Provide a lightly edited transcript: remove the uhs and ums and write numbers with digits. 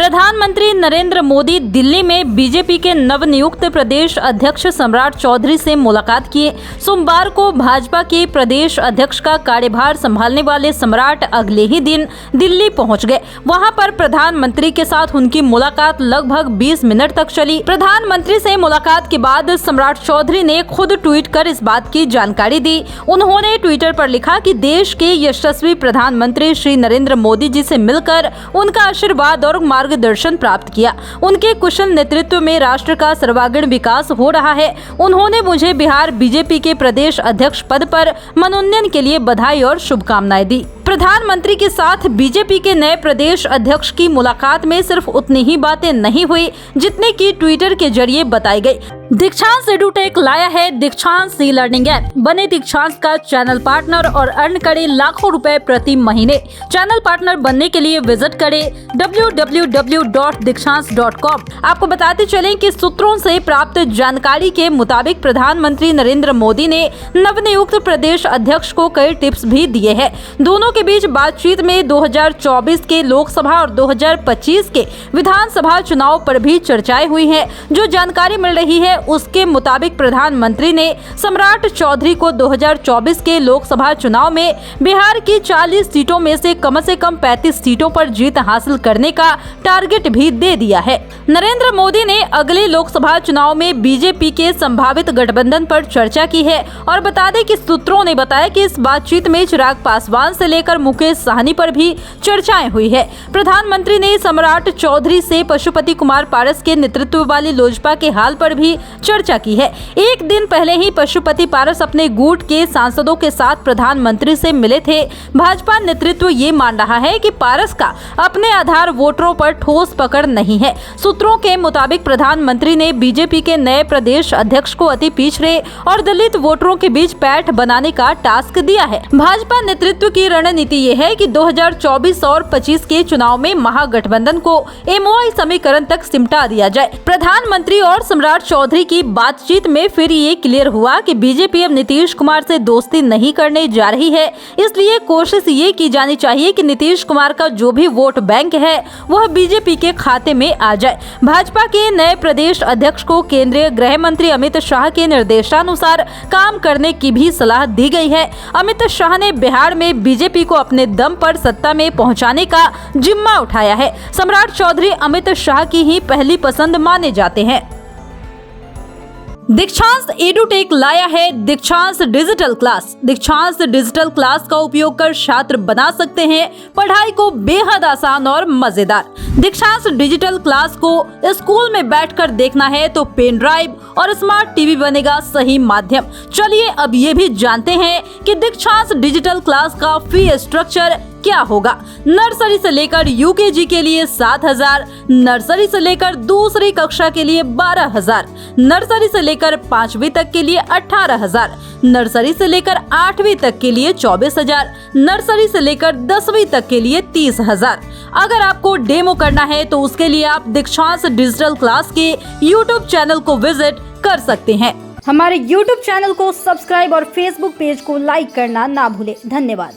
प्रधानमंत्री नरेंद्र मोदी दिल्ली में बीजेपी के नवनियुक्त प्रदेश अध्यक्ष सम्राट चौधरी से मुलाकात किए। सोमवार को भाजपा के प्रदेश अध्यक्ष का कार्यभार संभालने वाले सम्राट अगले ही दिन दिल्ली पहुंच गए। वहां पर प्रधानमंत्री के साथ उनकी मुलाकात लगभग 20 मिनट तक चली। प्रधानमंत्री से मुलाकात के बाद सम्राट चौधरी ने खुद ट्वीट कर इस बात की जानकारी दी। उन्होंने ट्विटर पर लिखा कि देश के यशस्वी प्रधानमंत्री श्री नरेंद्र मोदी जी से मिलकर उनका आशीर्वाद और मार्गदर्शन प्राप्त किया। उनके कुशल नेतृत्व में राष्ट्र का सर्वांगीण विकास हो रहा है। उन्होंने मुझे बिहार बीजेपी के प्रदेश अध्यक्ष पद पर मनोनयन के लिए बधाई और शुभकामनाएं दी। प्रधानमंत्री के साथ बीजेपी के नए प्रदेश अध्यक्ष की मुलाकात में सिर्फ उतनी ही बातें नहीं हुई जितने की ट्विटर के जरिए बताई गई। दीक्षांत एडुटेक लाया है दीक्षांत ई लर्निंग ऐप। बने दीक्षांत का चैनल पार्टनर और अर्न करें लाखों रुपए प्रति महीने। चैनल पार्टनर बनने के लिए विजिट करें www.dikshans.com। आपको बताते चलें कि सूत्रों से प्राप्त जानकारी के मुताबिक प्रधानमंत्री नरेंद्र मोदी ने नवनियुक्त प्रदेश अध्यक्ष को कई टिप्स भी दिए हैं। दोनों के बीच बातचीत में 2024 के लोकसभा और 2025 के विधानसभा चुनाव पर भी चर्चाएं हुई हैं। जो जानकारी मिल रही है उसके मुताबिक प्रधानमंत्री ने सम्राट चौधरी को 2024 के लोकसभा चुनाव में बिहार की 40 सीटों में से कम 35 सीटों पर जीत हासिल करने का टारगेट भी दे दिया है। नरेंद्र मोदी ने अगले लोकसभा चुनाव में बीजेपी के संभावित गठबंधन पर चर्चा की है और बता दें कि सूत्रों ने बताया कि इस बातचीत में चिराग पासवान से लेकर मुकेश साहनी पर भी चर्चाएं हुई है। प्रधानमंत्री ने सम्राट चौधरी से पशुपति कुमार पारस के नेतृत्व वाली लोजपा के हाल पर भी चर्चा की है। एक दिन पहले ही पशुपति पारस अपने गुट के सांसदों के साथ प्रधानमंत्री से मिले थे। भाजपा नेतृत्व ये मान रहा है कि पारस का अपने आधार वोटरों पर ठोस पकड़ नहीं है। सूत्रों के मुताबिक प्रधानमंत्री ने बीजेपी के नए प्रदेश अध्यक्ष को अति पिछड़े और दलित वोटरों के बीच पैठ बनाने का टास्क दिया है। भाजपा नेतृत्व की रणनीति ये है कि 2024 और 25 के चुनाव में महागठबंधन को एमओआई समीकरण तक सिमटा दिया जाए। प्रधानमंत्री और सम्राट चौधरी की बातचीत में फिर ये क्लियर हुआ कि बीजेपी अब नीतीश कुमार से दोस्ती नहीं करने जा रही है। इसलिए कोशिश ये की जानी चाहिए कि नीतीश कुमार का जो भी वोट बैंक है वह बीजेपी के खाते में आ जाए। भाजपा के नए प्रदेश अध्यक्ष को केंद्रीय गृह मंत्री अमित शाह के निर्देशानुसार काम करने की भी सलाह दी गई है। अमित शाह ने बिहार में बीजेपी को अपने दम पर सत्ता में पहुंचाने का जिम्मा उठाया है। सम्राट चौधरी अमित शाह की ही पहली पसंद माने जाते हैं। दीक्षांत एडुटेक लाया है दीक्षांत डिजिटल क्लास। दीक्षांत डिजिटल क्लास का उपयोग कर छात्र बना सकते हैं पढ़ाई को बेहद आसान और मजेदार। दीक्षांत डिजिटल क्लास को स्कूल में बैठकर देखना है तो पेन ड्राइव और स्मार्ट टीवी बनेगा सही माध्यम। चलिए अब ये भी जानते हैं कि दीक्षांत डिजिटल क्लास का फी स्ट्रक्चर क्या होगा। नर्सरी से लेकर यूकेजी के लिए 7,000, नर्सरी से लेकर दूसरी कक्षा के लिए 12,000, नर्सरी से लेकर 5वीं तक के लिए 18,000, नर्सरी से लेकर 8वीं तक के लिए 24,000, नर्सरी से लेकर 10वीं तक के लिए 30,000। अगर आपको डेमो करना है तो उसके लिए आप दीक्षांत डिजिटल क्लास के यूट्यूब चैनल को विजिट कर सकते हैं। हमारे यूट्यूब चैनल को सब्सक्राइब और फेसबुक पेज को लाइक करना ना भूलें। धन्यवाद।